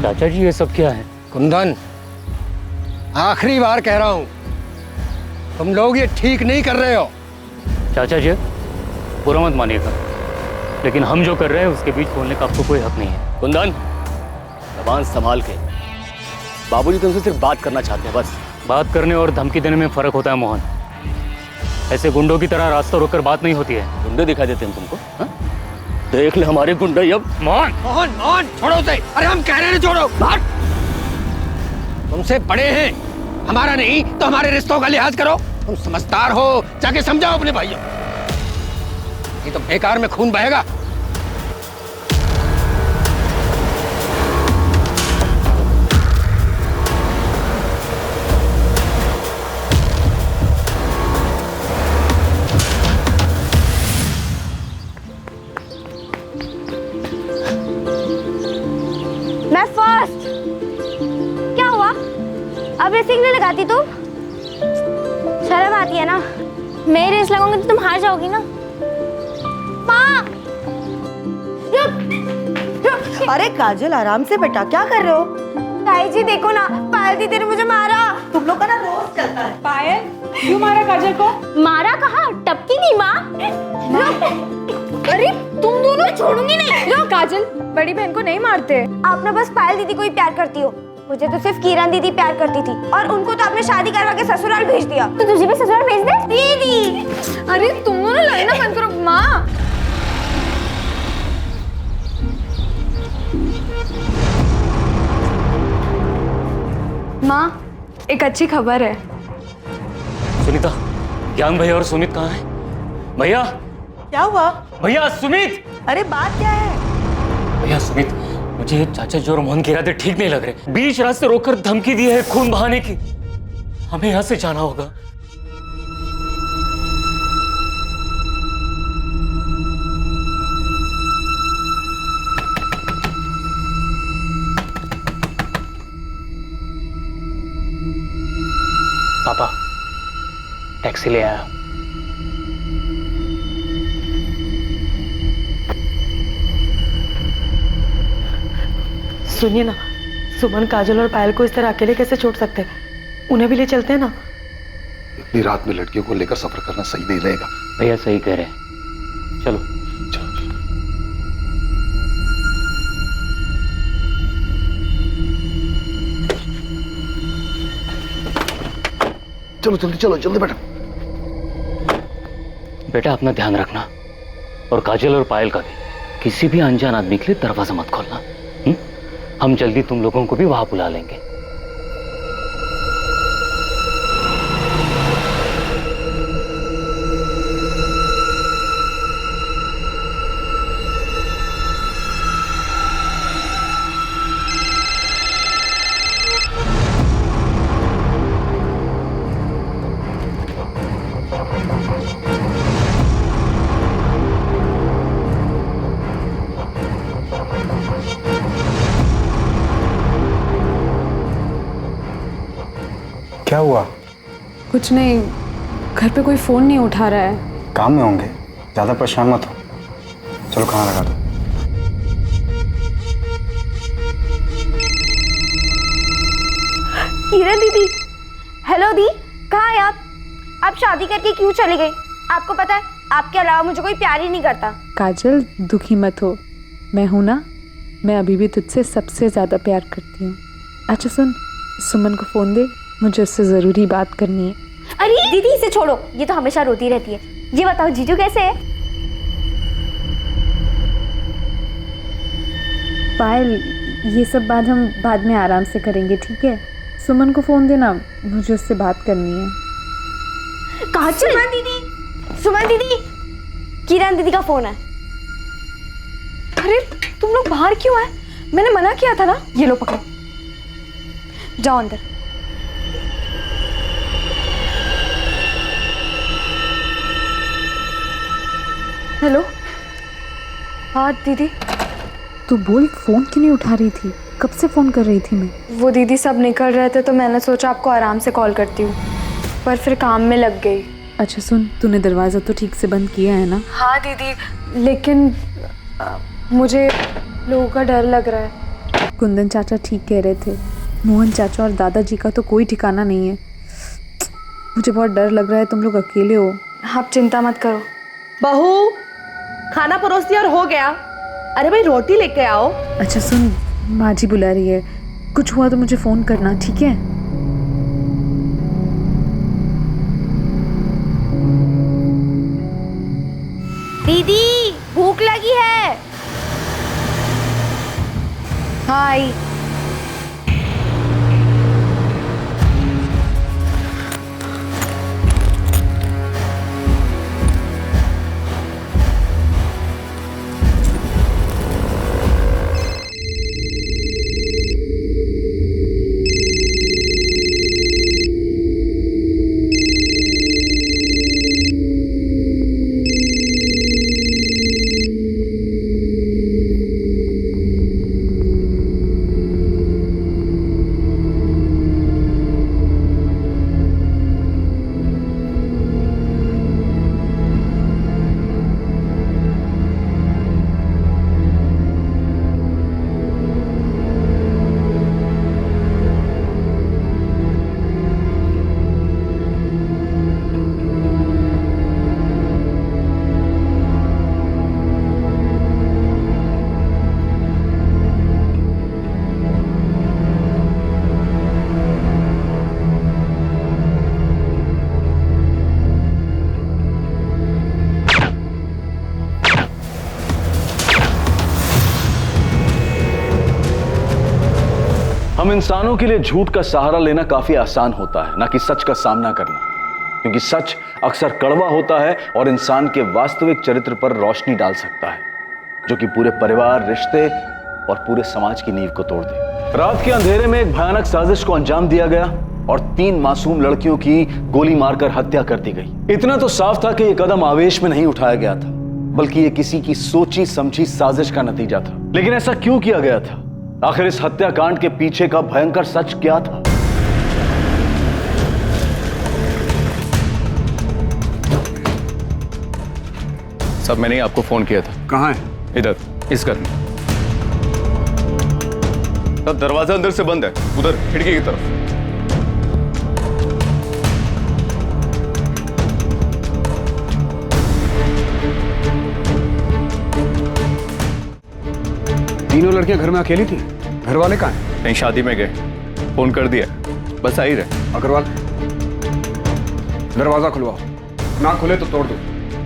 चाचा जी ये सब क्या है? कुंदन, आखिरी बार कह रहा हूं, तुम लोग ये ठीक नहीं कर रहे हो। चाचा जी बुरा मत मानिएगा, लेकिन हम जो कर रहे हैं उसके बीच बोलने का आपको कोई हक नहीं है। कुंदन, जबान संभाल के। बाबूजी तुमसे सिर्फ बात करना चाहते हैं बस। बात करने और धमकी देने में फर्क होता है मोहन। ऐसे गुंडों की तरह रास्ता रोककर बात नहीं होती है। गुंडे दिखाई देते हैं तुमको? हा? देख ले हमारे गुंडे अब। मोहन मोहन मोहन छोड़ो उसे। अरे हम कह रहे हैं छोड़ो। भाग। तुमसे बड़े हैं, हमारा नहीं तो हमारे रिश्तों का लिहाज करो। तुम समझदार हो, जाके समझाओ अपने भाइयों। ये तो बेकार में खून बहेगा। मैं फर्स्ट। क्या हुआ? अब रेसिंग नहीं लगाती तुम? शर्म आती है ना? मैं रेस लगाऊंगी तो तुम हार जाओगी ना? माँ! अरे काजल, आराम से बेटा, क्या कर रहे हो? ताई जी देखो ना, पायल दीदी ने मुझे मारा। तुम लोग का ना रोज चलता है। पायल, क्यों मारा काजल को? मारा कहाँ? टपकी नहीं माँ। अरे तुम दोनों छोड़ूंगी नहीं। लो काजल, बड़ी बहन को नहीं मारते। आप ना बस पायल दीदी को ही प्यार करती हो। मुझे तो सिर्फ किरण दीदी प्यार करती थी, और उनको तो आपने शादी करवा के ससुराल भेज दिया। तो तुझे भी ससुराल भेज दे दीदी। अरे तुम दोनों लड़ना बंद करो। माँ, माँ, एक अच्छी खबर है। सुनीता, ज्ञान भैया और सुमित कहाँ है? भैया, क्या हुआ? भैया सुमित, अरे बात क्या है? भैया सुमित, मुझे चाचा जी और मोहन के इरादे ठीक नहीं लग रहे। बीच रास्ते रोककर धमकी दी है खून बहाने की। हमें यहाँ से जाना होगा। पापा, टैक्सी ले आया। सुनिए ना, सुमन, काजल और पायल को इस तरह अकेले कैसे छोड़ सकते हैं? उन्हें भी ले चलते हैं ना। इतनी रात में लड़कियों को लेकर सफर करना सही नहीं रहेगा। भैया सही कह रहे हैं, चलो। चलो जल्दी चलो, जल्दी बैठो। बेटा अपना ध्यान रखना, और काजल और पायल का भी। किसी भी अनजान आदमी के लिए दरवाजा मत खोलना। हम जल्दी तुम लोगों को भी वहां बुला लेंगे। क्या हुआ? कुछ नहीं, घर पे कोई फोन नहीं उठा रहा है। काम में होंगे, ज्यादा परेशान मत हो। चलो खाना लगा दो। किरण दीदी, हेलो दी, कहाँ है आप? आप शादी करके क्यों चले गए? आपको पता है, आपके अलावा मुझे कोई प्यार ही नहीं करता। काजल, दुखी मत हो, मैं हूं ना। मैं अभी भी तुझसे सबसे ज्यादा प्यार करती हूँ। अच्छा सुन, सुमन को फोन दे, मुझे उससे जरूरी बात करनी है। अरे दीदी इसे छोड़ो, ये तो हमेशा रोती रहती है। ये बताओ जीजू कैसे है? पायल, ये सब बात हम बाद में आराम से करेंगे, ठीक है? सुमन को फोन देना, मुझे उससे बात करनी है। काजल, सुमन दीदी, किरण दीदी का फोन है। अरे तुम लोग बाहर क्यों आए? मैंने मना किया था ना। ये लो पकड़ो, जाओ अंदर। हेलो। हाँ दीदी। तू बोल, फोन क्यों नहीं उठा रही थी? कब से फोन कर रही थी मैं? वो दीदी सब निकल रहे थे तो मैंने सोचा आपको आराम से कॉल करती हूँ, पर फिर काम में लग गई। अच्छा सुन, तूने दरवाज़ा तो ठीक से बंद किया है ना? हाँ दीदी, लेकिन मुझे लोगों का डर लग रहा है। कुंदन चाचा ठीक कह रहे थे, मोहन चाचा और दादाजी का तो कोई ठिकाना नहीं है। मुझे बहुत डर लग रहा है, तुम लोग अकेले हो। आप चिंता मत करो। बहू, खाना परोस दिया और हो गया। अरे भाई रोटी लेके आओ। अच्छा सुन, माँ जी बुला रही है, कुछ हुआ तो मुझे फ़ोन करना, ठीक है? दीदी भूख लगी है। हाय। हम इंसानों के लिए झूठ का सहारा लेना काफी आसान होता है, ना कि सच का सामना करना, क्योंकि सच अक्सर कड़वा होता है और इंसान के वास्तविक चरित्र पर रोशनी डाल सकता है, जो कि पूरे परिवार, रिश्ते और पूरे समाज की नींव को तोड़ दे। रात के अंधेरे में एक भयानक साजिश को अंजाम दिया गया और 3 मासूम लड़कियों की गोली मारकर हत्या कर दी गई। इतना तो साफ था कि यह कदम आवेश में नहीं उठाया गया था, बल्कि यह किसी की सोची समझी साजिश का नतीजा था। लेकिन ऐसा क्यों किया गया था? आखिर इस हत्याकांड के पीछे का भयंकर सच क्या था? सब मैंने ही आपको फोन किया था। कहाँ है? इधर, इस घर में। सब दरवाजा अंदर से बंद है, उधर खिड़की की तरफ। तीनों लड़कियां घर में अकेली थी? घर वाले कहाँ हैं? कहीं शादी में गए, फोन कर दिया, बस आ ही रहे। अग्रवाल, दरवाजा खुलवाओ, ना खुले तो तोड़ दो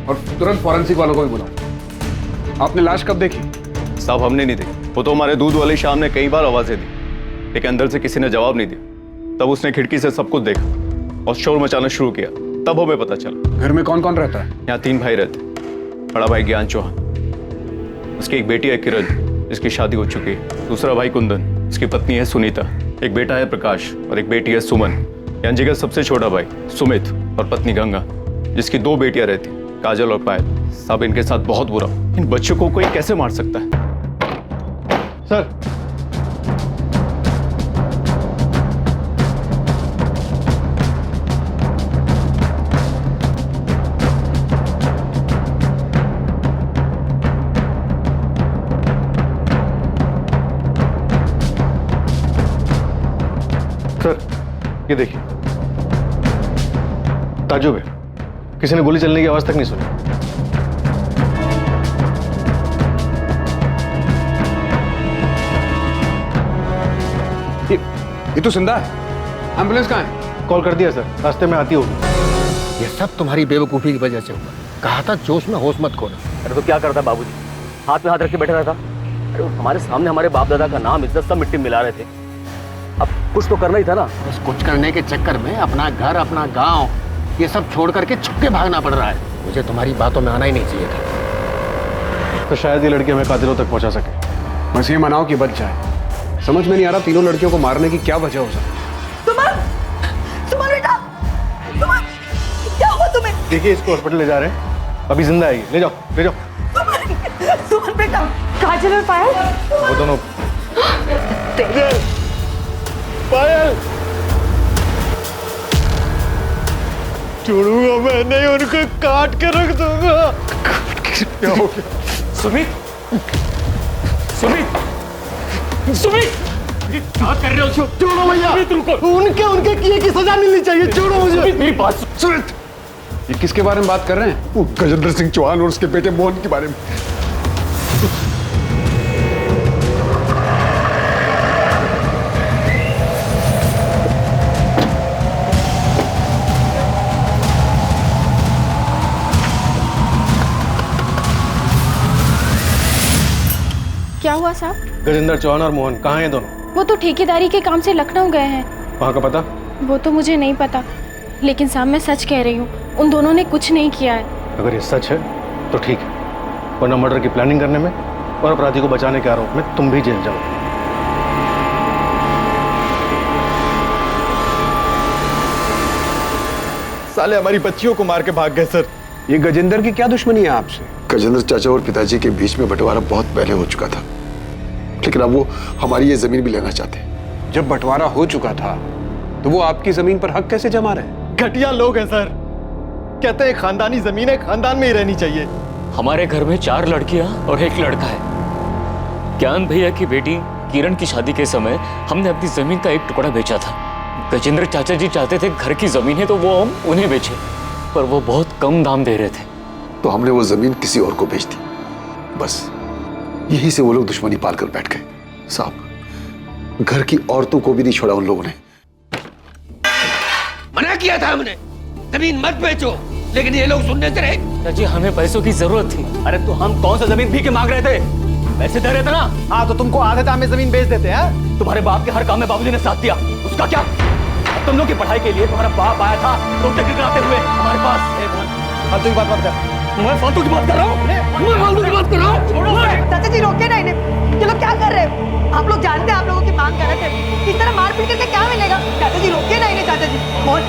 और तुरंत फॉरेंसिक वालों को भी बुलाओ। आपने लाश कब देखी? साहब हमने नहीं देखी, वो तो हमारे दूध वाले शाम ने कई बार आवाजें दी, लेकिन अंदर से किसी ने जवाब नहीं दिया। तब उसने खिड़की से सब कुछ देखा और शोर मचाना शुरू किया, तब हमें पता चला। घर में कौन कौन रहता है? यहाँ 3 भाई रहते, बड़ा भाई ज्ञान चौहान, उसकी एक बेटी है किरण जिसकी शादी हो चुकी है, दूसरा भाई कुंदन, उसकी पत्नी है सुनीता, एक बेटा है प्रकाश और एक बेटी है सुमन। यांजी का सबसे छोटा भाई सुमित और पत्नी गंगा, जिसकी 2 बेटियां रहती, काजल और पायल। साहब इनके साथ बहुत बुरा, इन बच्चों को कोई कैसे मार सकता है? सर, सर ये देखिए, ताजुब है, किसी ने गोली चलने की आवाज तक नहीं सुनी। ये तो जिंदा है। एम्बुलेंस कहाँ है? कॉल कर दिया सर, रास्ते में आती होगी। ये सब तुम्हारी बेवकूफी की वजह से हुआ। कहा था जोश में होश मत खोना। अरे तो क्या करता बाबूजी, हाथ में हाथ रख के बैठा रहता? अरे हमारे सामने हमारे बाप दादा का नाम इज्जत सब मिट्टी में मिला रहे थे, अब कुछ तो करना ही था ना। बस कुछ करने के चक्कर में अपना घर, अपना गांव ये सब छोड़ करके छुपके भागना पड़ रहा है। मुझे तुम्हारी बातों में आना ही नहीं चाहिए था। तो शायद ये लड़की हमें कातिलों तक पहुंचा सके। बस ये मनाओ कि बच जाए। समझ में नहीं आ रहा तीनों लड़कियों को मारने की क्या वजह हो सकती। सुमन बेटा, सुमन, क्या हुआ तुम्हें? देखिए इसको हॉस्पिटल ले जा रहे हैं, अभी जिंदा है ये, ले जाओ ले जाओ। सुमन बेटा, काजल और पायल, वो दोनों। पायल छोड़ूंगा मैं नहीं, उनको काट के रख दूंगा। क्या हो गया? सुमित, सुमित, सुमित। क्या कर रहे हो? छोड़ो भैया, उनके उनके किए की सजा मिलनी चाहिए। छोड़ो मुझे। मेरी बात सुन। ये किसके बारे में बात कर रहे हैं? वो गजेंद्र सिंह चौहान और उसके बेटे मोहन के बारे में। क्या हुआ साहब? गजेंद्र चौहान और मोहन कहाँ हैं दोनों? वो तो ठेकेदारी के काम से लखनऊ गए हैं। वहाँ का पता? वो तो मुझे नहीं पता, लेकिन साहब मैं सच कह रही हूँ, उन दोनों ने कुछ नहीं किया है। अगर ये सच है तो ठीक है, वरना मर्डर की प्लानिंग करने में और अपराधी को बचाने के आरोप में तुम भी जेल जाओ। साले हमारी बच्चियों को मार के भाग गए सर। ये गजेंद्र की क्या दुश्मनी है आपसे? गजेंद्र चाचा और पिताजी के बीच में बंटवारा बहुत पहले हो चुका था, लेकिन अब वो हमारी ये जमीन भी लेना चाहते हैं। जब बंटवारा हो चुका था तो वो आपकी जमीन पर हक कैसे जमा रहे? घटिया लोग हैं सर, कहते हैं खानदानी जमीन है, खानदान में ही रहनी चाहिए। हमारे घर में 4 लड़कियां और 1 लड़का है। ज्ञान भैया की बेटी किरण की शादी के समय हमने अपनी जमीन का 1 टुकड़ा बेचा था। गजेंद्र चाचा जी चाहते थे घर की जमीन है तो वो हम उन्हें बेचे, पर वो बहुत कम दाम दे रहे थे, तो हमने वो जमीन किसी और को बेच दी। बस यही से वो लोग दुश्मनी पाल कर बैठ गए। साहब, घर की औरतों को भी नहीं छोड़ा उन लोगों ने। मना किया था हमने, जमीन मत बेचो, लेकिन ये लोग सुनने से रहे। चाची हमें पैसों की जरूरत थी। अरे तो हम कौन सा जमीन भीख के मांग रहे थे? पैसे दे रहे थे ना। हाँ तो तुमको आधे दाम में जमीन बेच देते हैं। तुम्हारे बाप के हर काम में बाबूजी ने साथ दिया, उसका क्या? तुम लोग की पढ़ाई के लिए तुम्हारा बाप आया था रोते गिड़गिड़ाते हुए हमारे पास। फालतू की बात मत कर। मैं फालतू की बात कर रहा हूँ, मैं फालतू की बात कर रहा हूँ। चाचा जी रोके ना इन्हें, ये लोग क्या कर रहे हैं? आप लोग जानते हैं आप लोगों की मांग कर रहे थे, इस तरह मार पीट करके क्या मिलेगा? चाचा जी रोके ना इन्हें। चाचा जी मोहन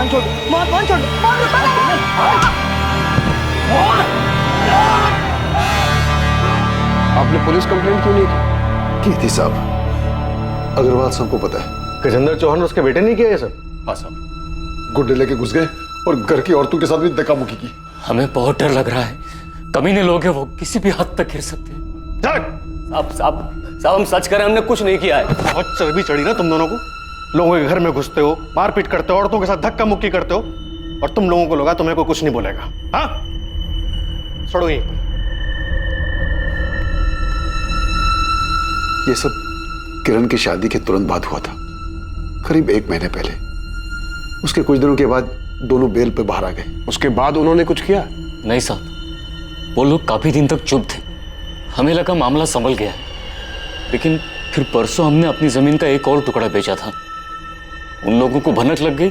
छोड़, मोहन छोड़, मोहन रुको ना। आपने पुलिस कंप्लेंट क्यों नहीं की थी? साहब, अग्रवाल सबको पता है। गजेंद्र चौहान और उसके बेटे नहीं किया ये सब? हाँ साहब, गुंडे लेके घुस गए और घर की औरतों के साथ भी धक्का मुक्की की। हमें बहुत डर लग रहा है, कमीने लोग हैं, वो किसी भी हद तक गिर सकते हैं। साहब हम सच करें, हमने कुछ नहीं किया है। बहुत चर्बी चढ़ी ना तुम दोनों को। लोगों के घर में घुसते हो, मारपीट करते हो, औरतों के साथ धक्का मुक्की करते हो, और तुम लोगों को लगा तुम्हें को कुछ नहीं बोलेगा। हाँ छोड़ो यहीं पर। ये सब किरण की शादी के तुरंत बाद हुआ था, करीब 1 महीने पहले। उसके कुछ दिनों के बाद दोनों बेल पे बाहर आ गए। उसके बाद उन्होंने कुछ किया? नहीं साहब, वो लोग काफी दिन तक चुप थे। हमें लगा मामला संभल गया है, लेकिन फिर परसों हमने अपनी जमीन का 1 और टुकड़ा बेचा था। उन लोगों को भनक लग गई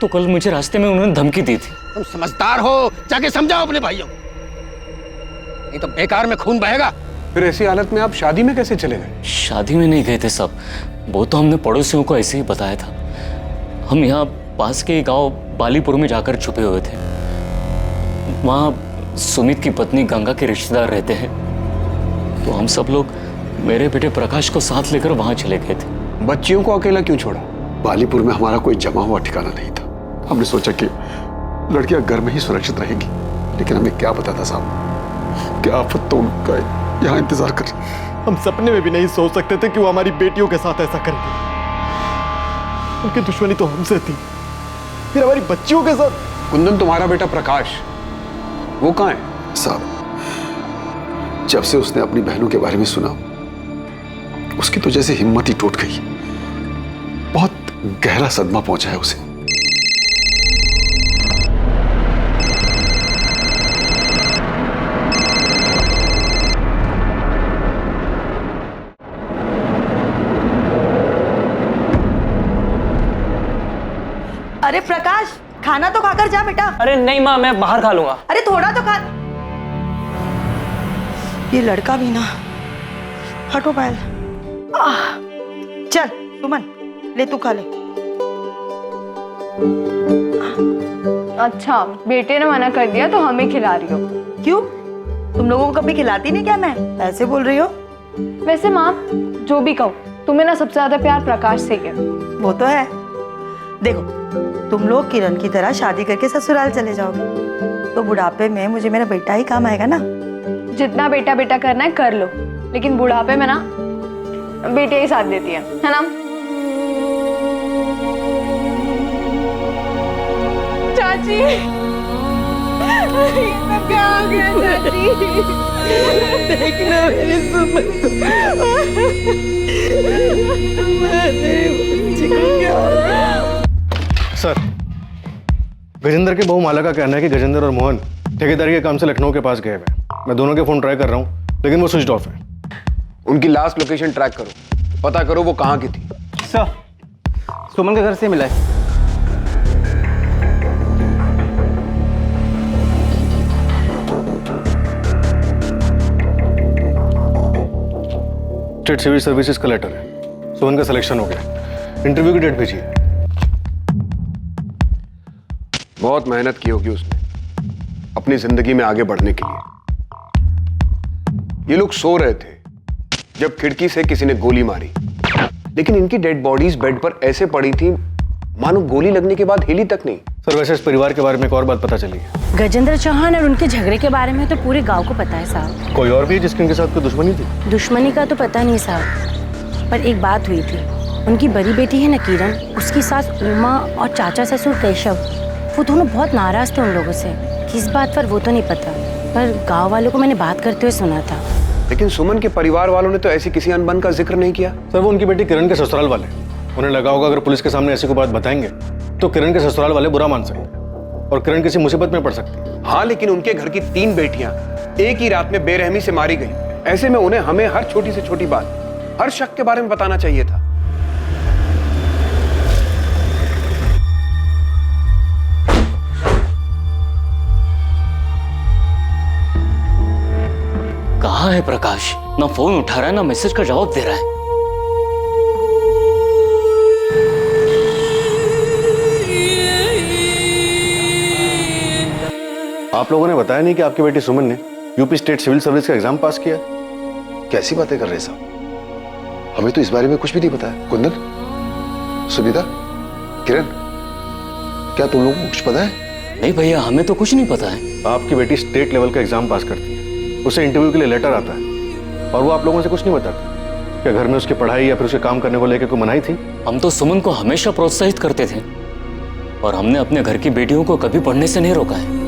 तो कल मुझे रास्ते में उन्होंने धमकी दी थी। तुम समझदार हो, जाके समझाओ अपने भाइयों, नहीं तो बेकार में खून बहेगा। फिर ऐसी हालत में आप शादी में कैसे चले गए? शादी में नहीं गए थे साहब, वो तो हमने पड़ोसियों को ऐसे ही बताया था। हम यहाँ पास के गांव बालीपुर में जाकर छुपे हुए थे। वहाँ सुमित की पत्नी गंगा के रिश्तेदार रहते हैं, तो हम सब लोग मेरे बेटे प्रकाश को साथ लेकर वहाँ चले गए थे। बच्चियों को अकेला क्यों छोड़ा? बालीपुर में हमारा कोई जमा हुआ ठिकाना नहीं था। हमने सोचा कि लड़कियां घर में ही सुरक्षित रहेंगी, लेकिन हमें क्या पता था साहब कि आफत तो उनका यहाँ इंतजार कर। हम सपने में भी नहीं सोच सकते थे कि वो हमारी बेटियों के साथ ऐसा करेंगे। उनकी दुश्मनी तो हमसे थी, फिर हमारी बच्चियों के साथ। कुंदन, तुम्हारा बेटा प्रकाश वो कहाँ है? साहब, जब से उसने अपनी बहनों के बारे में सुना, उसकी तो जैसे हिम्मत ही टूट गई। बहुत गहरा सदमा पहुंचा है उसे। अरे प्रकाश, खाना तो खाकर जा बेटा। अरे नहीं माँ, मैं बाहर खा लूंगा। अरे थोड़ा तो खा। ये लड़का भी ना। हटो पायल। चल सुमन, ले तू खा ले। अच्छा, बेटे ने मना कर दिया तो हमें खिला रही हो? क्यों, तुम लोगों को कभी खिलाती नहीं क्या? मैं ऐसे बोल रही हो? वैसे माँ, जो भी कहो, तुम्हें ना सबसे ज्यादा प्यार प्रकाश से है। वो तो है। देखो, तुम लोग किरण की तरह शादी करके ससुराल चले जाओगे तो बुढ़ापे में मुझे मेरा बेटा ही काम आएगा ना। जितना बेटा बेटा करना है कर लो, लेकिन बुढ़ापे में ना बेटियां ही साथ देती है ना? चाची क्या हो गया चाची? देखना मेरी सुमन क्या हो गया? सर, गजेंद्र के बहू माला का कहना है कि गजेंद्र और मोहन ठेकेदारी के काम से लखनऊ के पास गए हैं। मैं दोनों के फोन ट्राई कर रहा हूँ लेकिन वो स्विच ऑफ है। उनकी लास्ट लोकेशन ट्रैक करो, पता करो वो कहाँ की थी। सर, सुमन के घर से मिला है। स्टेट सिविल सर्विसेज का लेटर है। सुमन का सिलेक्शन हो गया। इंटरव्यू की डेट भेजिए। बहुत मेहनत की होगी उसने अपनी जिंदगी में आगे बढ़ने के लिए। ये लोग सो रहे थे जब खिड़की से किसी ने गोली मारी, लेकिन इनकी डेड बॉडीज बेड पर ऐसे पड़ी थी मानो गोली लगने के बाद हिली तक नहीं। सर, वैसे इस परिवार के बारे में एक और बात पता चली है। गजेंद्र चौहान और उनके झगड़े के बारे में तो पूरे गांव को पता है साहब। कोई और भी जिसके उनके साथ कोई दुश्मनी थी? दुश्मनी का तो पता नहीं साहब, पर एक बात हुई थी। उनकी बड़ी बेटी है ना किरण, उसकी सास उमा और चाचा ससुर केशव, वो दोनों बहुत नाराज थे उन लोगों से। किस बात पर वो तो नहीं पता, पर गांव वालों को मैंने बात करते हुए सुना था। लेकिन सुमन के परिवार वालों ने तो ऐसी किसी अनबन का जिक्र नहीं किया। सर, वो उनकी बेटी किरण के ससुराल वाले, उन्हें लगा होगा अगर पुलिस के सामने ऐसी कोई बात बताएंगे तो किरण के ससुराल वाले बुरा मान सकते हैं और किरण किसी मुसीबत में पड़ सकती है। हाँ, लेकिन उनके घर की 3 बेटियां एक ही रात में बेरहमी से मारी गई। ऐसे में उन्हें हमें हर छोटी से छोटी बात, हर शक के बारे में बताना चाहिए था। कहाँ है प्रकाश? ना फोन उठा रहा है ना मैसेज का जवाब दे रहा है। आप लोगों ने बताया नहीं कि आपकी बेटी सुमन ने यूपी स्टेट सिविल सर्विस का एग्जाम पास किया? कैसी बातें कर रहे साहब, हमें तो इस बारे में कुछ भी नहीं पता है। कुंदन, सुनीता, किरण, क्या तुम लोगों को कुछ पता है? नहीं भैया, हमें तो कुछ नहीं पता है। आपकी बेटी स्टेट लेवल का एग्जाम पास करती है, उसे इंटरव्यू के लिए लेटर आता है और वो आप लोगों से कुछ नहीं बताती। क्या घर में उसकी पढ़ाई या फिर उसके काम करने को लेकर कोई मनाही थी? हम तो सुमन को हमेशा प्रोत्साहित करते थे और हमने अपने घर की बेटियों को कभी पढ़ने से नहीं रोका है।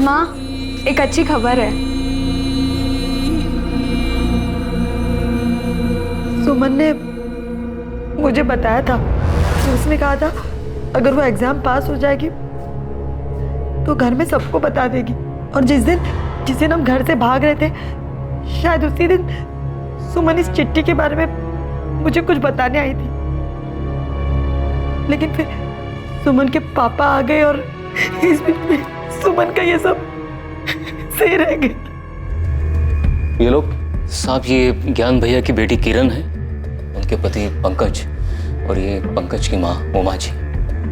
माँ, एक अच्छी खबर है। सुमन ने मुझे बताया था, उसने कहा था अगर वो एग्जाम पास हो जाएगी तो घर में सबको बता देगी। और जिस दिन हम घर से भाग रहे थे, शायद उसी दिन सुमन इस चिट्ठी के बारे में मुझे कुछ बताने आई थी। लेकिन फिर सुमन के पापा आ गए और इस बीच में सुमन का ये सब सही रह गया। ये लोग साहब, ये ज्ञान भैया की बेटी किरण है, उनके पति पंकज और ये पंकज की माँ उमा जी।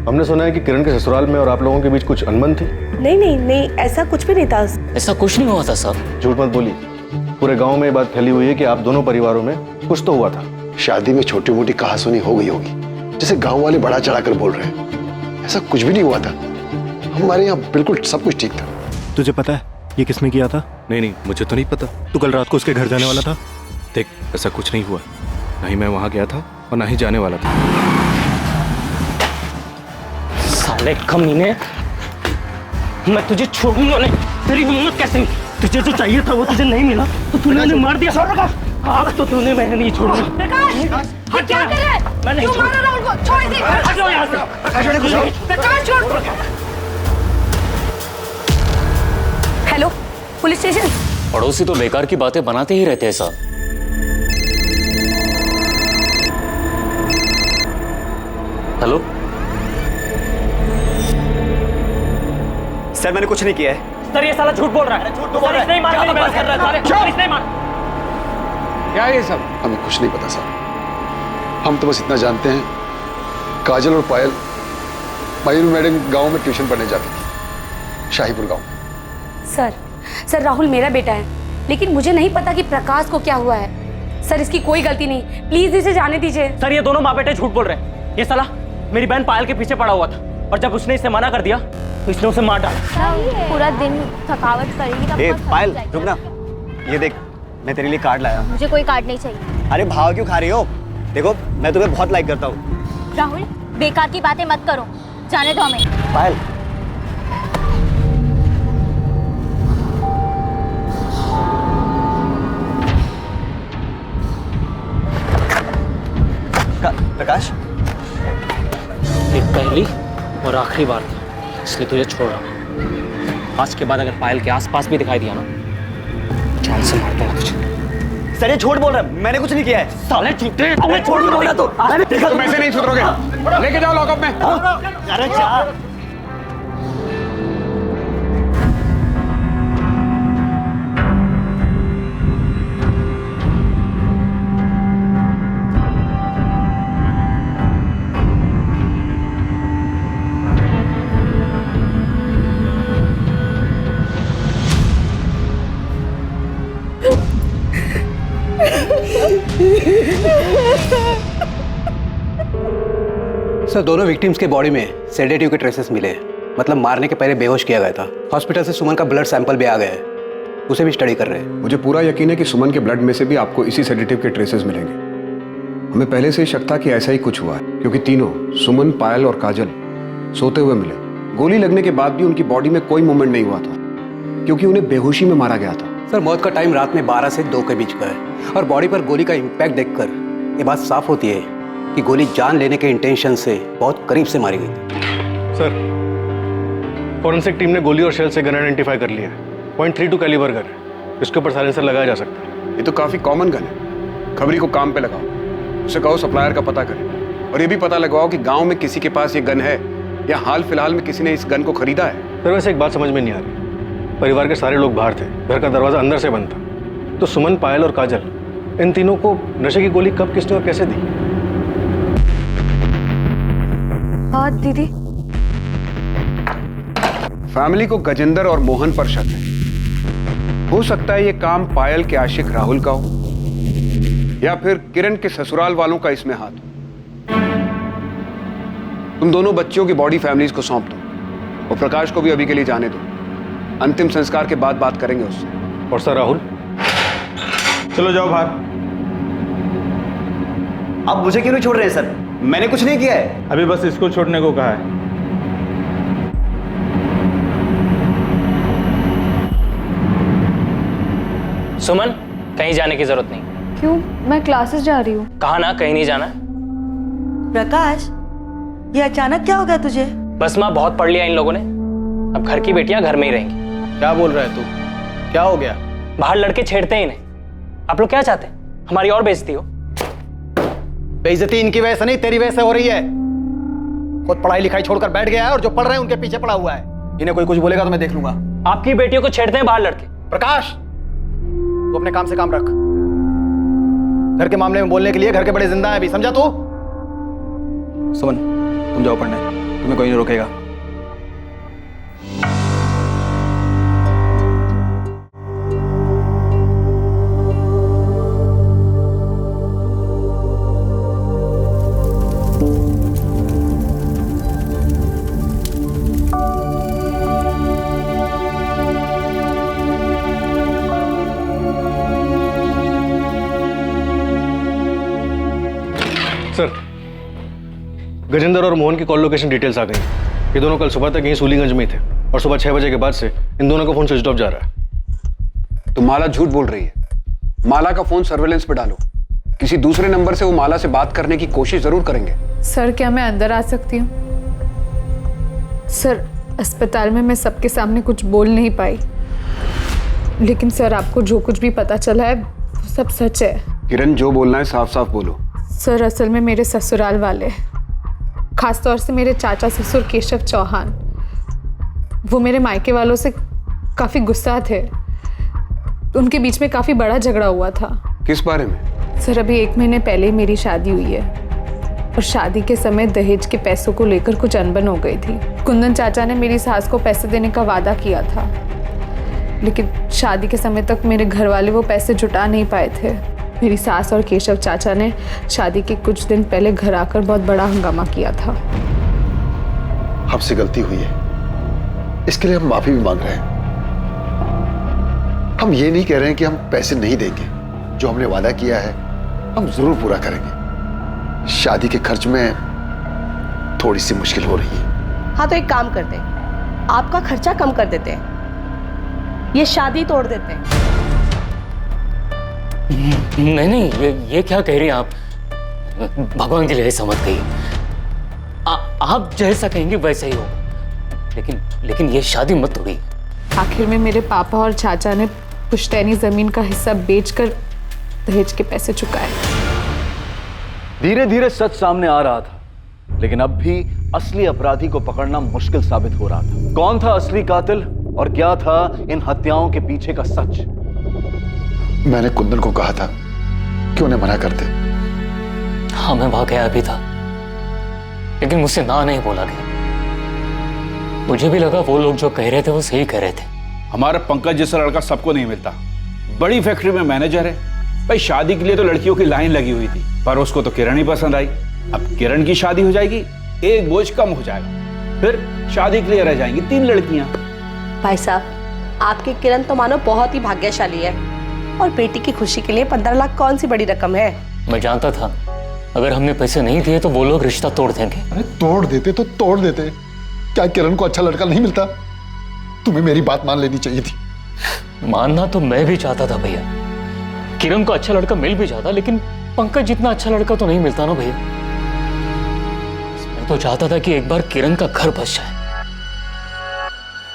हमने सुना है कि किरण के ससुराल में और आप लोगों के बीच कुछ अनबन थी। नहीं, ऐसा कुछ भी नहीं था। ऐसा कुछ नहीं हुआ था साहब। झूठ मत बोलिए, पूरे गांव में ये बात फैली हुई है कि आप दोनों परिवारों में कुछ तो हुआ था। शादी में छोटी मोटी कहासुनी हो गई होगी, जैसे गांव वाले बढ़ा चढ़ाकर बोल रहे हैं। ऐसा कुछ भी नहीं हुआ था, हमारे यहाँ बिल्कुल सब कुछ ठीक था। तुझे पता है ये किसने किया था? नहीं, मुझे तो नहीं पता। तू कल रात को उसके घर जाने वाला था? देख, ऐसा कुछ नहीं हुआ, ना ही मैं वहां गया था और ना ही जाने वाला था। साले कमीने, मैं तुझे छोड़ूंगा नहीं। तेरी हिम्मत कैसे? तुझे जो चाहिए था वो तुझे नहीं मिला तो तूने उन्हें मार दिया। अब तो तूने, मैं नहीं छोड़ूंगा। प्रकाश, ये क्या कर रहा है? मैं नहीं क्यों मार रहा है उनको? छोड़ दे। हटो यहाँ से। प्रकाश, छोड़। Hello, police station. पड़ोसी तो बेकार की बातें बनाते ही रहते हैं साहब। हेलो सर, मैंने कुछ नहीं किया है। सर, ये साला झूठ बोल रहा है। झूठ बोल रहा है। नहीं मार, मेरी कर रहा है। साले नहीं मार। क्या ये सब? हमें कुछ नहीं पता साहब, हम तो बस इतना जानते हैं काजल और पायल मयूर मैडम गांव में ट्यूशन पढ़ने जाती थी, शाहीपुर गांव। सर, राहुल मेरा बेटा है, लेकिन मुझे नहीं पता कि प्रकाश को क्या हुआ है। सर, इसकी कोई गलती नहीं, प्लीज इसे जाने दीजिए। सर, ये दोनों माँ बेटे झूठ बोल रहे हैं। ये साला मेरी बहन पायल के पीछे पड़ा हुआ था और जब उसने इसे मना कर दिया तो इसने उसे मार डाला। पूरा दिन थकावट करेगी तब पायल, रुक ना। ये देख, मैं तेरे लिए कार्ड लाया। मुझे कोई कार्ड नहीं चाहिए। अरे भाव क्यों खा रही हो? देखो, मैं तुम्हें बहुत लाइक करता हूँ। राहुल, बेकार की बातें मत करो, जाने दो हमें। पायल, प्रकाश, ये पहली और आखिरी बार था, इसलिए तुझे छोड़ रहा हूँ। आज के बाद अगर पायल के आसपास भी दिखाई दिया ना, जान से मार दूंगा तुझे। सर ये झूठ बोल रहा है, मैंने कुछ नहीं किया है। साले झूठे। अरे छोड़ बोल रहा तो। अरे देखा तुम ऐसे नहीं सुधरोगे। लेके जाओ लॉकअप में। अरे जा। सर, दोनों विक्टिम्स के बॉडी में सेडेटिव के ट्रेसेस मिले हैं। मतलब मारने के पहले बेहोश किया गया था। हॉस्पिटल से सुमन का ब्लड सैंपल भी आ गया है, उसे भी स्टडी कर रहे हैं। मुझे पूरा यकीन है कि सुमन के ब्लड में से भी आपको इसी सेडेटिव के ट्रेसेस मिलेंगे। हमें पहले से ही शक था कि ऐसा ही कुछ हुआ है, क्योंकि तीनों सुमन, पायल और काजल सोते हुए मिले। गोली लगने के बाद भी उनकी बॉडी में कोई मूवमेंट नहीं हुआ था, क्योंकि उन्हें बेहोशी में मारा गया था। सर, मौत का टाइम रात में 12 से 2 के बीच का है और बॉडी पर गोली का इम्पैक्ट देखकर ये बात साफ होती है कि गोली जान लेने के इंटेंशन से बहुत करीब से मारी गई थी। सर, फॉरेंसिक टीम ने गोली और शेल से गन आइडेंटिफाई कर लिया है। .32 कैलिबर गन है, इसके ऊपर साइलेंसर लगाया जा सकता है। ये तो काफी कॉमन गन है। खबरी को काम पे लगाओ, उसे कहो सप्लायर का पता करे और ये भी पता लगवाओ कि गांव में किसी के पास ये गन है या हाल फिलहाल में किसी ने इस गन को खरीदा है। सर, वैसे एक बात समझ में नहीं आ रही। परिवार के सारे लोग बाहर थे, घर का दरवाजा अंदर से बंद था, तो सुमन, पायल और काजल, इन तीनों को नशे की गोली कब, किसने और कैसे दी? हाँ दीदी। फैमिली को गजेंद्र और मोहन पर शक है। हो सकता है ये काम पायल के आशिक राहुल का हो या फिर किरण के ससुराल वालों का इसमें हाथ हो। तुम दोनों बच्चियों की बॉडी फैमिलीज को सौंप दो और प्रकाश को भी अभी के लिए जाने दो। अंतिम संस्कार के बाद बात करेंगे उससे। और सर राहुल, चलो जाओ बाहर। आप मुझे क्यों नहीं छोड़ रहे हैं सर? मैंने कुछ नहीं किया है। अभी बस इसको छोड़ने को कहा है। सुमन, कहीं जाने की जरूरत नहीं। क्यों? मैं क्लासेस जा रही हूँ। कहा ना कहीं नहीं जाना। प्रकाश, ये अचानक क्या हो गया तुझे? बस माँ, बहुत पढ़ लिया इन लोगों ने, अब घर की बेटियां घर में ही रहेंगी। क्या बोल रहा है तू? क्या हो गया? बाहर लड़के छेड़ते हैं इन्हें। आप लोग क्या चाहते हैं, हमारी और बेइज्जती हो? बेइज्जती इनकी वजह से नहीं, तेरी वजह से हो रही है। खुद पढ़ाई लिखाई छोड़कर बैठ गया है और जो पढ़ रहे हैं उनके पीछे पड़ा हुआ है। इन्हें कोई कुछ बोलेगा तो मैं देख लूंगा। आपकी बेटियों को छेड़ते हैं बाहर लड़के। प्रकाश, तू अपने काम से काम रख। घर के मामले में बोलने के लिए घर के बड़े जिंदा हैं अभी, समझा तू? सुमन, तुम जाओ पढ़ने, तुम्हें कोई नहीं रोकेगा। सर, गजेंद्र और मोहन की कॉल लोकेशन डिटेल्स आ गई। ये दोनों कल सुबह तक यहीं सूलीगंज में ही थे और सुबह 6 बजे के बाद से इन दोनों का फोन स्विच ऑफ जा रहा है। तो माला झूठ बोल रही है। माला का फोन सर्वेलेंस पे डालो। किसी दूसरे नंबर से वो माला से बात करने की कोशिश जरूर करेंगे। सर, क्या मैं अंदर आ सकती हूँ? सर, अस्पताल में मैं सबके सामने कुछ बोल नहीं पाई, लेकिन सर आपको जो कुछ भी पता चला है वो सब सच है। किरण, जो बोलना है साफ साफ बोलो। सर, असल में मेरे ससुराल वाले, खासतौर से मेरे चाचा ससुर केशव चौहान, वो मेरे मायके वालों से काफ़ी गुस्सा थे। उनके बीच में काफ़ी बड़ा झगड़ा हुआ था। किस बारे में? सर, अभी 1 महीने पहले ही मेरी शादी हुई है और शादी के समय दहेज के पैसों को लेकर कुछ अनबन हो गई थी। कुंदन चाचा ने मेरी सास को पैसे देने का वादा किया था, लेकिन शादी के समय तक मेरे घर वाले वो पैसे जुटा नहीं पाए थे। मेरी सास और केशव चाचा ने शादी के कुछ दिन पहले घर आकर बहुत बड़ा हंगामा किया था। हमसे गलती हुई है, इसके लिए हम माफी भी मांग रहे हैं। हम ये नहीं कह रहे हैं कि हम पैसे नहीं देंगे, जो हमने वादा किया है हम जरूर पूरा करेंगे। शादी के खर्च में थोड़ी सी मुश्किल हो रही है। हाँ तो एक काम करते हैं, आपका खर्चा कम कर देते हैं, ये शादी तोड़ देते हैं। नहीं नहीं, ये क्या कह रही हैं आप? भगवान के लिए ऐसा मत कहिए। आप जैसा कहेंगे वैसा ही हो, लेकिन ये शादी मत तोड़िए। आखिर में मेरे पापा और चाचा ने पुश्तैनी जमीन का हिस्सा बेचकर दहेज के पैसे चुकाए। धीरे धीरे सच सामने आ रहा था, लेकिन अब भी असली अपराधी को पकड़ना मुश्किल साबित हो रहा था। कौन था असली कातिल और क्या था इन हत्याओं के पीछे का सच? मैंने कुंदन को कहा था कि उन्हें मना कर दे। हाँ, मैं वहां गया भी था, लेकिन मुझसे ना नहीं बोला गया। मुझे भी लगा वो लोग जो कह रहे थे वो सही कह रहे थे। हमारा पंकज जैसा लड़का सबको नहीं मिलता। बड़ी फैक्ट्री में मैनेजर है भाई। शादी के लिए तो लड़कियों की लाइन लगी हुई थी, पर उसको तो किरण ही पसंद आई। अब किरण की शादी हो जाएगी, एक बोझ कम हो जाएगा, फिर शादी के लिए रह जाएंगी 3 लड़कियां। भाई साहब, आपकी किरण तो मानो बहुत ही भाग्यशाली है, और बेटी की खुशी के लिए 15 लाख कौन सी बड़ी रकम है। मैं जानता था अगर हमने पैसे नहीं दिए तो वो लोग रिश्ता तोड़ देंगे। अरे तोड़ देते तो तोड़ देते, क्या किरण को अच्छा लड़का नहीं मिलता? तुम्हें मेरी बात मान लेनी चाहिए थी। मानना तो मैं भी चाहता था भैया, किरण को अच्छा लड़का मिल भी जाता, लेकिन पंकज जितना अच्छा लड़का तो नहीं मिलता ना भैया। मैं तो चाहता था कि एक बार किरण का घर बस जाए।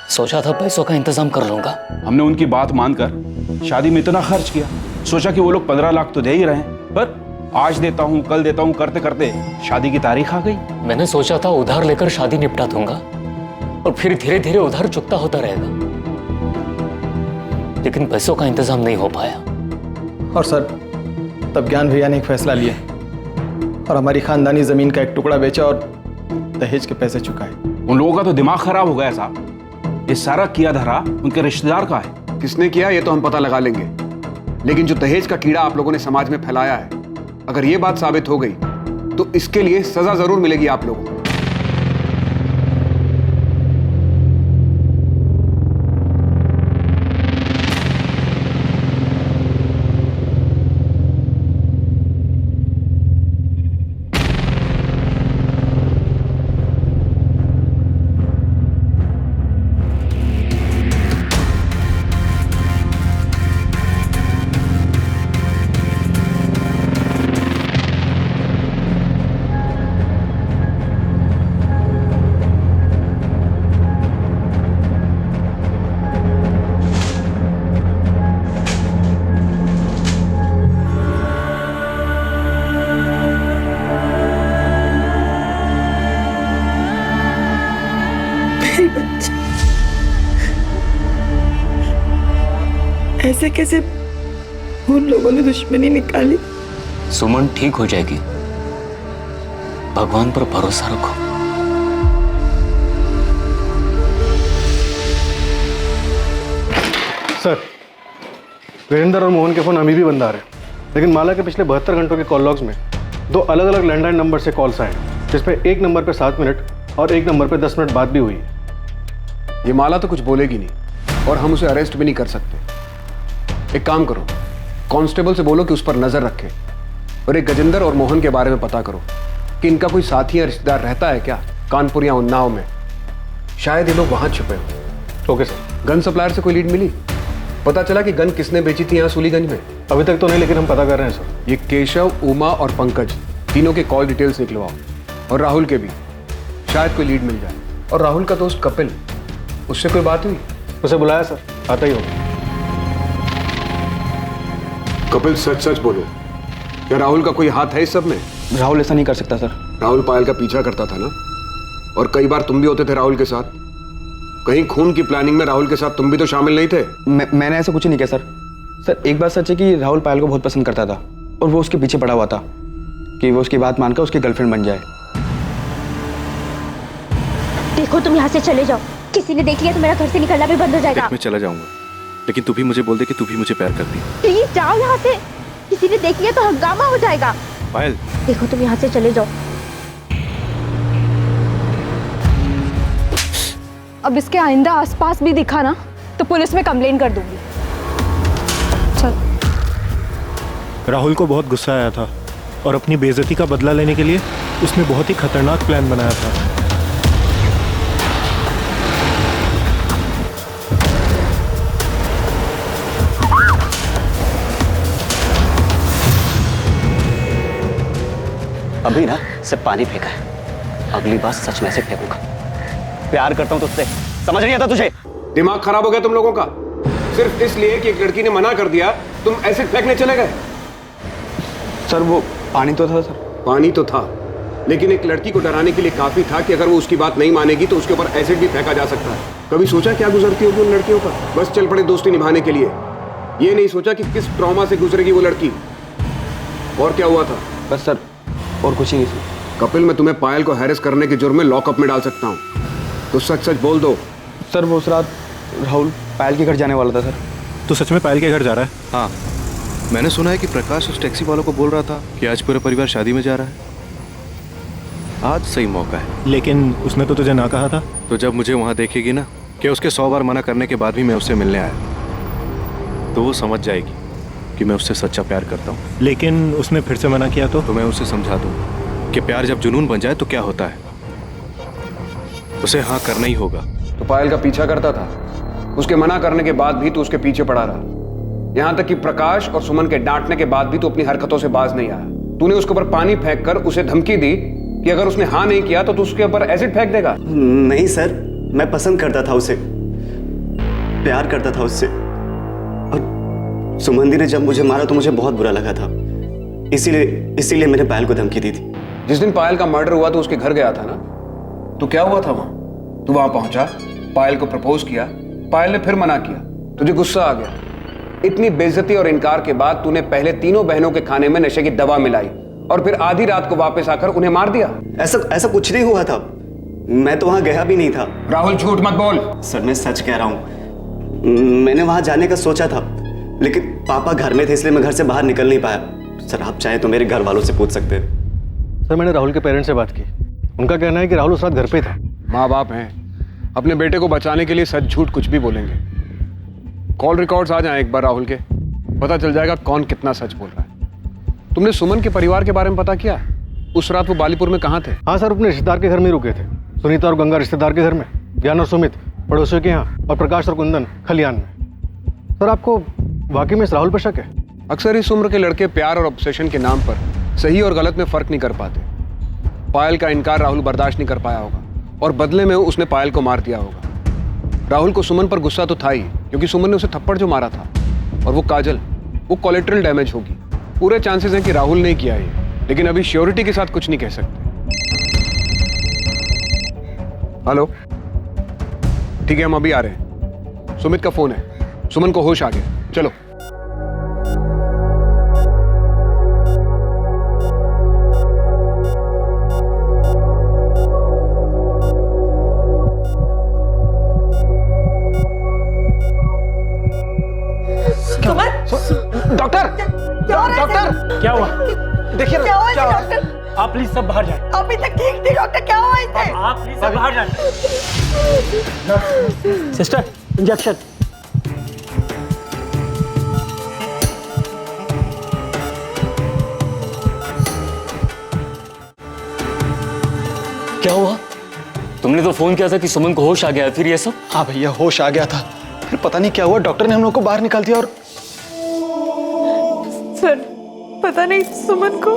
सोचा था पैसों का इंतजाम कर लूंगा। हमने उनकी बात मानकर शादी में इतना खर्च किया, सोचा कि वो लोग 15 लाख तो दे ही रहे हैं, पर आज देता हूं कल देता हूं करते करते शादी की तारीख आ गई। मैंने सोचा था उधार लेकर शादी निपटा दूंगा और फिर धीरे धीरे उधार चुकता होता रहेगा, लेकिन पैसों का इंतजाम नहीं हो पाया। और सर, तब ज्ञान भैया ने एक फैसला लिया और हमारी खानदानी जमीन का एक टुकड़ा बेचा और दहेज के पैसे चुकाए। उन लोगों का तो दिमाग खराब हो गया साहब। ये सारा किया धरा उनके रिश्तेदार का है। किसने किया ये तो हम पता लगा लेंगे, लेकिन जो दहेज का कीड़ा आप लोगों ने समाज में फैलाया है, अगर ये बात साबित हो गई तो इसके लिए सजा जरूर मिलेगी आप लोगों को। ऐसे कैसे उन लोगों ने दुश्मनी निकाली? सुमन ठीक हो जाएगी, भगवान पर भरोसा रखो। सर, वीरेंद्र और मोहन के फोन अभी भी बंद आ रहे हैं, लेकिन माला के पिछले 72 घंटों के कॉल लॉग्स में 2 अलग अलग लैंडलाइन नंबर से कॉल्स आए, जिसपे एक नंबर पे 7 मिनट और एक नंबर पे 10 मिनट बात भी हुई है। ये माला तो कुछ बोलेगी नहीं और हम उसे अरेस्ट भी नहीं कर सकते। एक काम करो, कांस्टेबल से बोलो कि उस पर नजर रखे, और एक गजेंद्र और मोहन के बारे में पता करो कि इनका कोई साथी या रिश्तेदार रहता है क्या कानपुर या उन्नाव में। शायद ये लोग वहां छुपे हो। Okay sir. गन सप्लायर से कोई लीड मिली? पता चला कि गन किसने बेची थी यहाँ सूलीगंज में? अभी तक तो नहीं, लेकिन हम पता कर रहे हैं सर। ये केशव, उमा और पंकज तीनों के कॉल डिटेल्स निकलवाओ, और राहुल के भी, शायद कोई लीड मिल जाए। और राहुल का दोस्त कपिल, उससे कोई बात हुई? उसे बुलाया सर, आता ही होगा। कपिल सच सच बोलो, क्या राहुल का कोई हाथ है इस सब में? राहुल ऐसा नहीं कर सकता सर। राहुल पायल का पीछा करता था ना, और कई बार तुम भी होते थे राहुल के साथ। कहीं खून की प्लानिंग में राहुल के साथ तुम भी तो शामिल नहीं थे? मैंने ऐसा कुछ नहीं किया सर। सर, एक बात सच है कि राहुल पायल को बहुत पसंद करता था, और वो उसके पीछे पड़ा हुआ था कि वो उसकी बात मानकर उसकी गर्लफ्रेंड बन जाए। देखो, तुम यहाँ से चले जाओ। किसी ने देख लिया तो मेरा घर से निकलना भी बंद हो जाएगा। मैं चला जाऊंगा, लेकिन तू भी मुझे बोल दे कि तू भी मुझे प्यार करती है। प्लीज जाओ यहाँ से, किसी ने देख लिया तो हंगामा हो जाएगा। पायल, देखो, तुम यहाँ से चले जाओ। अब इसके आइंदा आसपास भी दिखा ना तो पुलिस में कंप्लेन कर दूंगी। राहुल को बहुत गुस्सा आया था और अपनी बेइज्जती का बदला लेने के लिए उसने बहुत ही खतरनाक प्लान बनाया था। अभी ना सिर्फ पानी फेंका है, अगली बार सच में से फेंकूंगा। प्यार करता हूं तुझसे, समझ नहीं आता तुझे? दिमाग खराब हो गया तुम लोगों का? सिर्फ इसलिए कि एक लड़की ने मना कर दिया तुम एसिड फेंकने चले गए? सर वो पानी तो था सर। पानी तो था, लेकिन एक लड़की को डराने के लिए काफी था कि अगर वो उसकी बात नहीं मानेगी तो उसके ऊपर एसिड भी फेंका जा सकता है। कभी सोचा क्या गुजरती होगी उन लड़कियों पर? बस चल पड़े दोस्ती निभाने के लिए। ये नहीं सोचा कि किस ट्रॉमा से गुजरेगी वो लड़की। और क्या हुआ था? बस सर और कुछ ही नहीं सर। कपिल, मैं तुम्हें पायल को हैरेस करने के जुर्म में लॉकअप में डाल सकता हूँ, तो सच सच बोल दो। सर वो उस रात राहुल पायल के घर जाने वाला था सर। तो सच में पायल के घर जा रहा है? हाँ, मैंने सुना है कि प्रकाश उस टैक्सी वालों को बोल रहा था कि आज पूरा परिवार शादी में जा रहा है। आज सही मौका है। लेकिन उसने तो तुझे ना कहा था। तो जब मुझे वहाँ देखेगी ना कि उसके 100 बार मना करने के बाद भी मैं उससे मिलने आया, तो वो समझ जाएगी कि मैं उससे सच्चा प्यार करता हूँ। लेकिन उसने फिर से मना किया तो मैं उसे समझा दूँ कि प्यार जब जुनून बन जाए तो क्या होता है, उसे हाँ करना ही होगा। तो पायल का पीछा करता था, उसके मना करने के बाद भी तू उसके पीछे पड़ा रहा, यहां तक कि प्रकाश और सुमन के डांटने के बाद भी तू अपनी हरकतों से बाज नहीं आया। तूने उसके ऊपर पानी फेंक कर उसे धमकी दी कि अगर उसने हाँ नहीं किया तो तू उसके ऊपर एसिड फेंक देगा। नहीं सर, मैं पसंद करता था उसे, प्यार करता था उससे, और सुमन दी ने जब मुझे मारा तो मुझे बहुत बुरा लगा था, इसीलिए मैंने पायल को धमकी दी थी। जिस दिन पायल का मर्डर हुआ तो उसके घर गया था ना, तो क्या हुआ था वहां? तू वहां पहुंचा, पायल को प्रपोज किया, पायल ने फिर मना किया, तुझे गुस्सा आ गया। इतनी बेइज्जती और इनकार के बाद तूने पहले तीनों बहनों के खाने में नशे की दवा मिलाई और फिर आधी रात को वापस आकर उन्हें मार दिया। ऐसा कुछ नहीं हुआ था, मैं तो वहां गया भी नहीं था। राहुल झूठ मत बोल। सर मैं सच कह रहा हूं, मैंने वहां जाने का सोचा था, लेकिन पापा घर में थे इसलिए मैं घर से बाहर निकल नहीं पाया। सर आप चाहे तो मेरे घर वालों से पूछ सकते हैं। सर मैंने राहुल के पेरेंट्स से बात की, उनका कहना है कि राहुल उस रात घर पे था। माँ बाप हैं, अपने बेटे को बचाने के लिए सच झूठ कुछ भी बोलेंगे। कॉल रिकॉर्ड्स आ जाएं एक बार राहुल के, पता चल जाएगा कौन कितना सच बोल रहा है। तुमने सुमन के परिवार के बारे में पता किया? उस रात वो बालीपुर में कहाँ थे? हाँ सर, अपने रिश्तेदार के घर में रुके थे। सुनीता और गंगा रिश्तेदार के घर में, ज्ञान और सुमित पड़ोसियों के यहाँ, और प्रकाश और कुंदन खलियान में। सर आपको वाकई में इस राहुल पर शक है? अक्सर इस उम्र के लड़के प्यार और ऑब्सेशन के नाम पर सही और गलत में फर्क नहीं कर पाते। पायल का इनकार राहुल बर्दाश्त नहीं कर पाया होगा और बदले में उसने पायल को मार दिया होगा। राहुल को सुमन पर गुस्सा तो था ही, क्योंकि सुमन ने उसे थप्पड़ जो मारा था, और वो काजल, वो कोलेट्रल डैमेज होगी। पूरे चांसेस हैं कि राहुल ने किया ये, लेकिन अभी श्योरिटी के साथ कुछ नहीं कह सकते। हेलो, ठीक है हम अभी आ रहे हैं। सुमित का फोन है, सुमन को होश आ गया, चलो। डॉक्टर, डॉक्टर क्या हुआ? देखिए क्या हुआ क्या डॉक्टर? आप प्लीज सब बाहर जाएं। अभी तक ठीक थी डॉक्टर, क्या हुआ इसे? आप प्लीज सब बाहर जाएं। Sister injection. क्या हुआ? तुमने तो फोन किया था कि सुमन को होश आ गया, फिर ये सब? हाँ भैया होश आ गया था, फिर पता नहीं क्या हुआ, डॉक्टर ने हम लोग को बाहर निकाल दिया। और सर पता नहीं सुमन को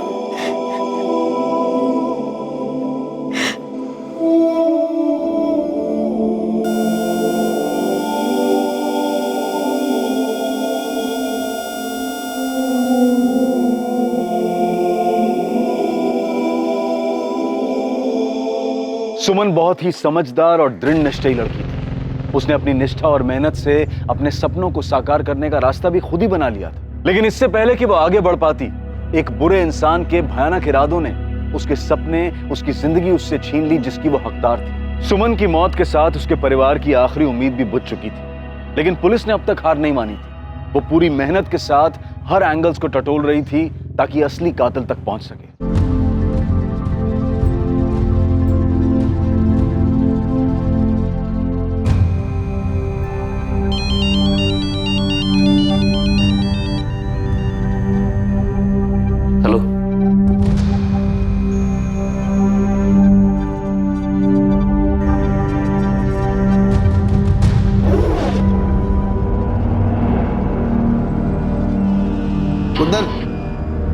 सुमन बहुत ही समझदार और दृढ़ निश्चयी लड़की थी। उसने अपनी निष्ठा और मेहनत से अपने सपनों को साकार करने का रास्ता भी खुद ही बना लिया था। लेकिन इससे पहले कि वो आगे बढ़ पाती, एक बुरे इंसान के भयानक इरादों ने उसके सपने, उसकी जिंदगी उससे छीन ली जिसकी वो हकदार थी। सुमन की मौत के साथ उसके परिवार की आखिरी उम्मीद भी बुझ चुकी थी, लेकिन पुलिस ने अब तक हार नहीं मानी थी। वो पूरी मेहनत के साथ हर एंगल्स को टटोल रही थी ताकि असली कातिल तक पहुंच सके। कुंदन,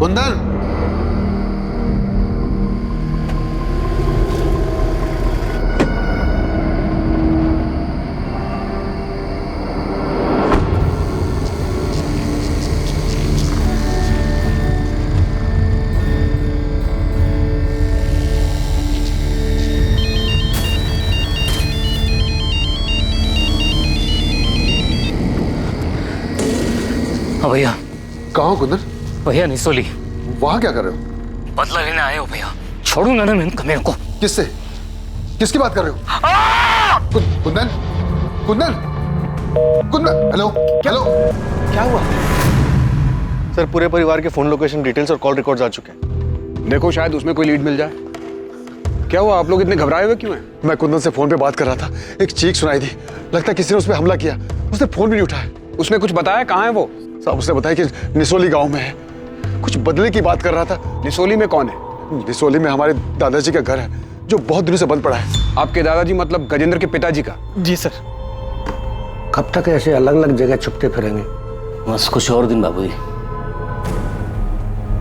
कुंदन। हाँ भैया। कहाँ हो कुंदन? भैया निसोली। वहां क्या कर रहे हो? बदला लेने आए हो भैया। छोड़ूंगा ना मैं मेरे को। किससे? किसकी बात कर रहे हो? कुंदन, कुंदन, कुंदन। Hello, hello. क्या हुआ? सर पूरे परिवार के फोन लोकेशन डिटेल्स और कॉल रिकॉर्ड्स आ चुके हैं। देखो शायद उसमें कोई लीड मिल जाए। क्या हुआ, आप लोग इतने घबराए हुए क्यों हैं? मैं कुंदन से फोन पे बात कर रहा था, एक चीख सुनाई दी। लगता है किसी ने उस पर हमला किया। उसने फोन भी नहीं उठाया। उसने कुछ बताया? कहाँ है वो? साहब उसने बताया कि निसोली गांव में है। कुछ बदले की बात कर रहा था। निसोली में कौन है? निसोली में हमारे दादाजी का घर है जो बहुत दिनों से बंद पड़ा है। आपके दादाजी मतलब गजेंद्र के पिताजी का? जी सर। कब तक ऐसे अलग अलग जगह छुपते फिरेंगे? बस कुछ और दिन बाबूजी।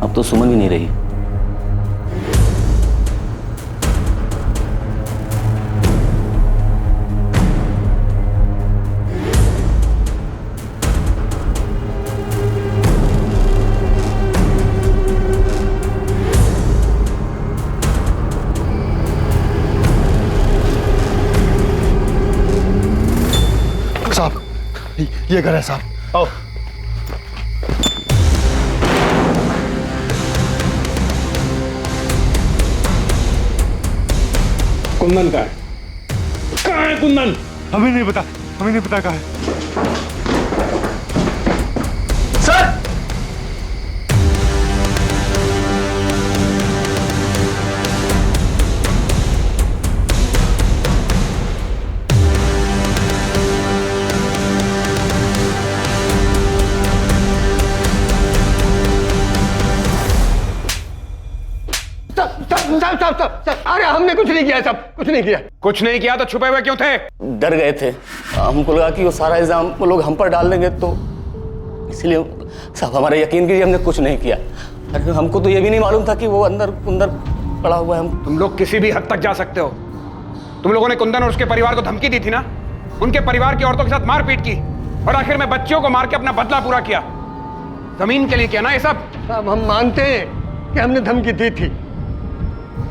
अब तो सुमन भी नहीं रही। ये घर है साहब। आओ। कुंदन का है? कहाँ है कुंदन? हमें नहीं पता, हमें नहीं पता कहाँ है। सर! साहब, अरे हमने कुछ नहीं किया साहब, कुछ नहीं किया। कुछ नहीं किया तो छुपे हुए क्यों थे? डर गए थे। हमको लगा कि वो सारा इल्जाम वो लोग हम पर डाल देंगे, तो इसलिए साहब हमारा यकीन कीजिए हमने कुछ नहीं किया। अरे हमको तो ये भी नहीं मालूम था कि वो अंदर पड़ा हुआ है। तुम लोग किसी भी हद तक जा सकते हो। तुम लोगों ने कुंदन और उसके परिवार को धमकी दी थी ना, उनके परिवार की औरतों के साथ मारपीट की और आखिर में बच्चियों को मार के अपना बदला पूरा किया। जमीन के लिए किया ना ये सब? साहब हम मानते हैं कि हमने धमकी दी थी।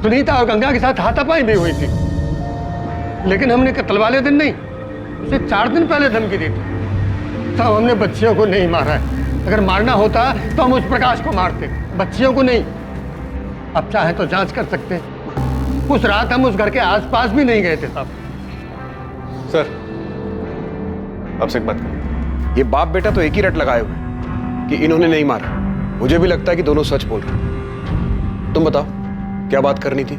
सुनीता और गंगा के साथ हाथापाई भी हुई थी, लेकिन हमने कत्ल वाले दिन नहीं, उसे 4 दिन पहले धमकी दी थी। साहब हमने बच्चियों को नहीं मारा है। अगर मारना होता तो हम उस प्रकाश को मारते, बच्चियों को नहीं। अब चाहे तो जांच कर सकते हैं। उस रात हम उस घर के आसपास भी नहीं गए थे साहब। सर आपसे एक बात करें। ये बाप बेटा तो एक ही रट लगाए हुए कि इन्होंने नहीं मारा। मुझे भी लगता है कि दोनों सच बोल रहे। तुम बताओ क्या बात करनी थी?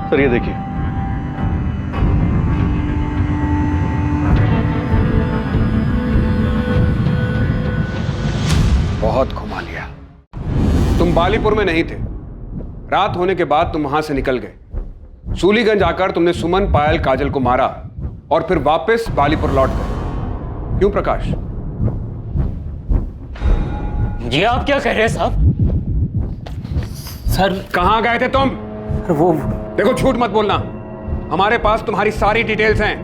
सर ये देखिए, बहुत घुमा लिया। तुम बालीपुर में नहीं थे। रात होने के बाद तुम वहां से निकल गए। सूलीगंज आकर तुमने सुमन, पायल, काजल को मारा और फिर वापस बालीपुर लौट गए। क्यों प्रकाश? ये आप क्या कह रहे हैं साहब? सर कहां गए थे तुम? वो देखो झूठ मत बोलना, हमारे पास तुम्हारी सारी डिटेल्स हैं।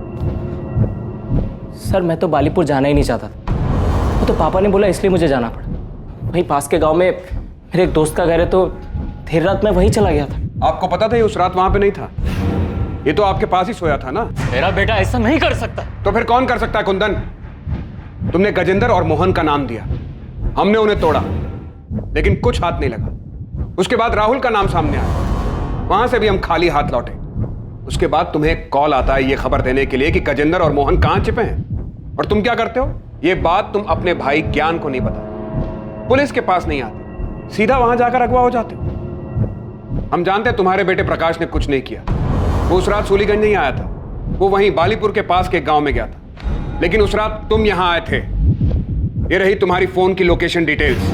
सर मैं तो बालीपुर जाना ही नहीं चाहता था। वो तो पापा ने बोला इसलिए मुझे जाना पड़ा। वहीं पास के गांव में मेरे एक दोस्त का घर है, तो देर रात में वहीं चला गया था। आपको पता था ये उस रात वहां पे नहीं था? ये तो आपके पास ही सोया था ना? मेरा बेटा ऐसा नहीं कर सकता। तो फिर कौन कर सकता है कुंदन? तुमने गजेंद्र और मोहन का नाम दिया, हमने उन्हें तोड़ा, लेकिन कुछ हाथ नहीं लगा। उसके बाद राहुल का नाम सामने आया, वहां से भी हम खाली हाथ लौटे। उसके बाद तुम्हें एक कॉल आता है ये खबर देने के लिए कि गजेंद्र और मोहन कहां छिपे हैं। और तुम क्या करते हो? ये बात तुम अपने भाई ज्ञान को नहीं बताते, पुलिस के पास नहीं आते, सीधा वहां जाकर अगवा हो जाते हो। हम जानते हैं तुम्हारे बेटे प्रकाश ने कुछ नहीं किया। वो उस रात सूलीगंज नहीं आया था, वो वहीं बालीपुर के पास के एक गांव में गया था। लेकिन उस रात तुम यहां आए थे। ये रही तुम्हारी फोन की लोकेशन डिटेल्स।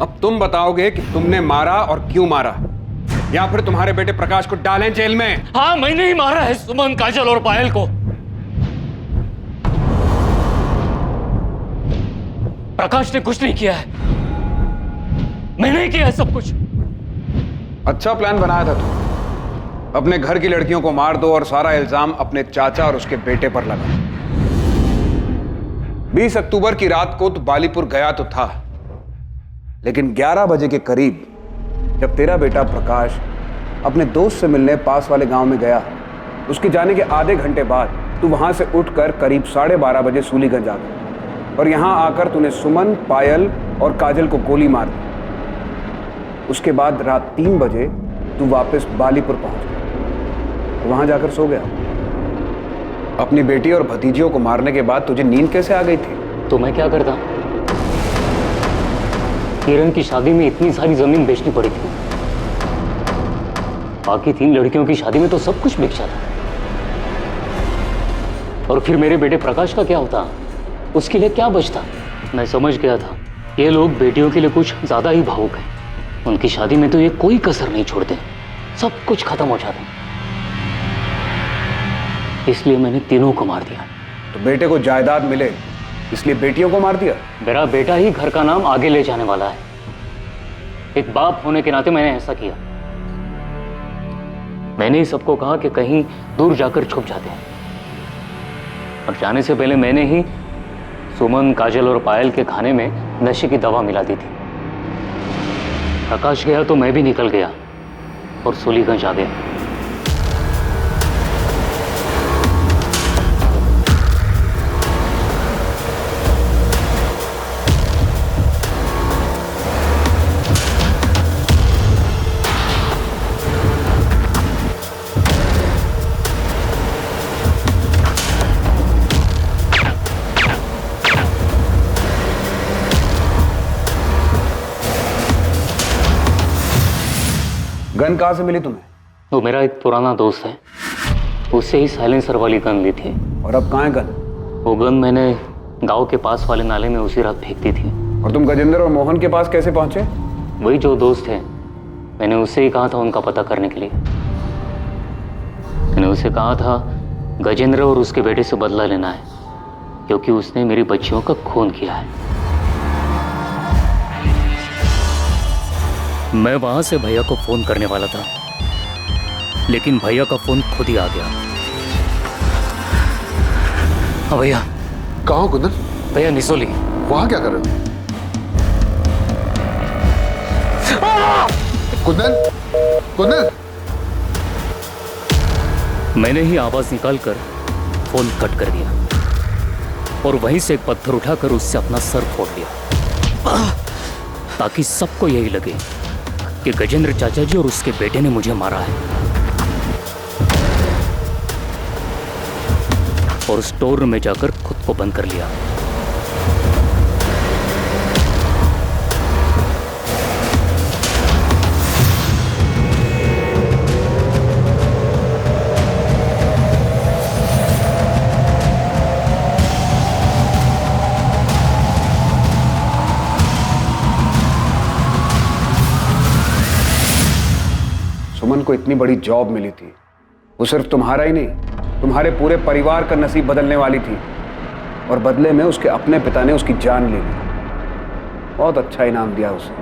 अब तुम बताओगे कि तुमने मारा और क्यों मारा, या फिर तुम्हारे बेटे प्रकाश को डालें जेल में? हाँ मैंने ही मारा है सुमन, काजल और पायल को। प्रकाश ने कुछ नहीं किया है, मैंने ही किया है सब कुछ। अच्छा प्लान बनाया था तू, अपने घर की लड़कियों को मार दो और सारा इल्जाम अपने चाचा और उसके बेटे पर लगा। 20 अक्टूबर की रात को तो बालीपुर गया तो था, लेकिन 11 बजे के करीब जब तेरा बेटा प्रकाश अपने दोस्त से मिलने पास वाले गांव में गया, उसके जाने के आधे घंटे बाद तू वहां से उठकर करीब 12:30 बजे सूलीगंज आ गया और यहां आकर तूने सुमन, पायल और काजल को गोली मार दी। उसके बाद रात 3 बजे तू वापस बालीपुर पहुंच गया, वहां जाकर सो गया। अपनी बेटी और भतीजियों को मारने के बाद तुझे नींद कैसे आ गई थी? तो मैं क्या करता? किरण की शादी में इतनी सारी जमीन बेचनी पड़ी थी, बाकी 3 लड़कियों की शादी में तो सब कुछ बिक जाता। और फिर मेरे बेटे प्रकाश का क्या होता? उसके लिए क्या बचता? मैं समझ गया था ये लोग बेटियों के लिए कुछ ज्यादा ही भावुक हैं। उनकी शादी में तो ये कोई कसर नहीं छोड़ते, सब कुछ खत्म हो जाता। इसलिए मैंने तीनों को मार दिया। तो बेटे को जायदाद मिले इसलिए बेटियों को मार दिया? मेरा बेटा ही घर का नाम आगे ले जाने वाला है। एक बाप होने के नाते मैंने ऐसा किया। मैंने ही सबको कहा कि कहीं दूर जाकर छुप जाते हैं, और जाने से पहले मैंने ही सुमन, काजल और पायल के खाने में नशे की दवा मिला दी थी। प्रकाश गया तो मैं भी निकल गया और सूलीगंज आ गया। गन कहां से मिली तुम्हें? वो मेरा एक पुराना दोस्त है, उससे ही साइलेंसर वाली गन ली थी। और अब कहां है गन? वो गन मैंने गांव के पास वाले नाले में उसी रात फेंक दी थी। और तुम गजेंद्र और मोहन के पास कैसे पहुंचे? वही जो दोस्त है, मैंने उससे ही कहा था उनका पता करने के लिए। मैंने उसे कहा था गजेंद्र और उसके बेटे से बदला लेना है, क्योंकि उसने मेरी बच्चियों का खून किया है। मैं वहां से भैया को फोन करने वाला था, लेकिन भैया का फोन खुद ही आ गया। हाँ भैया। कहाँ हो कुंदन? भैया निसोली। वहां क्या कर रहे हो? कुंदन, कुंदन! मैंने ही आवाज निकालकर फोन कट कर दिया और वहीं से एक पत्थर उठाकर उससे अपना सर फोड़ लिया, ताकि सबको यही लगे कि गजेंद्र चाचा जी और उसके बेटे ने मुझे मारा है। और स्टोर रूम में जाकर खुद को बंद कर लिया। सुमन को इतनी बड़ी जॉब मिली थी, वो सिर्फ तुम्हारा ही नहीं, तुम्हारे पूरे परिवार का नसीब बदलने वाली थी, और बदले में उसके अपने पिता ने उसकी जान ले ली। बहुत अच्छा इनाम दिया उसे।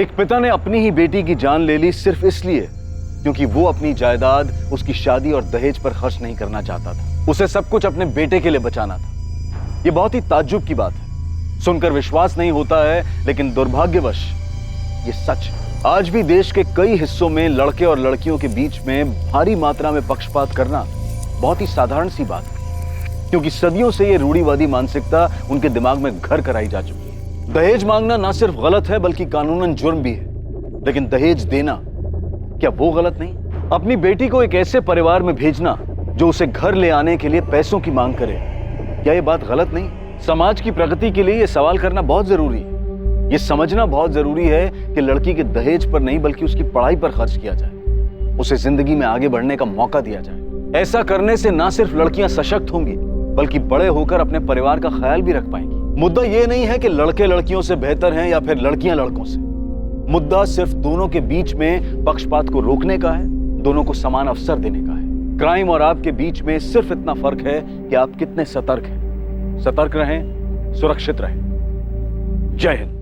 एक पिता ने अपनी ही बेटी की जान ले ली सिर्फ इसलिए क्योंकि वो अपनी जायदाद, उसकी शादी और दहेज पर खर्च नहीं करना चाहता था। उसे सब कुछ अपने बेटे के लिए बचाना था। ये बहुत ही ताज्जुब की बात है, सुनकर विश्वास नहीं होता है, लेकिन दुर्भाग्यवश ये सच है। आज भी देश के कई हिस्सों में लड़के और लड़कियों के बीच में भारी मात्रा में पक्षपात करना बहुत ही साधारण सी बात है, क्योंकि सदियों से ये रूढ़िवादी मानसिकता उनके दिमाग में घर कराई जा चुकी है। दहेज मांगना ना सिर्फ गलत है बल्कि कानूनन जुर्म भी है, लेकिन दहेज देना क्या वो गलत नहीं? अपनी बेटी को एक ऐसे परिवार में भेजना जो उसे घर ले आने के लिए पैसों की मांग करे, क्या ये बात गलत नहीं? समाज की प्रगति के लिए ये सवाल करना बहुत जरूरी है। ये समझना बहुत जरूरी है कि लड़की के दहेज पर नहीं बल्कि उसकी पढ़ाई पर खर्च किया जाए, उसे जिंदगी में आगे बढ़ने का मौका दिया जाए। ऐसा करने से ना सिर्फ लड़कियां सशक्त होंगी बल्कि बड़े होकर अपने परिवार का ख्याल भी रख पाएंगी। मुद्दा ये नहीं है कि लड़के लड़कियों से बेहतर हैं या फिर लड़कियां लड़कों से। मुद्दा सिर्फ दोनों के बीच में पक्षपात को रोकने का है, दोनों को समान अवसर देने का है। क्राइम और आपके बीच में सिर्फ इतना फर्क है कि आप कितने सतर्क हैं। सतर्क रहें, सुरक्षित रहें। जय हिंद।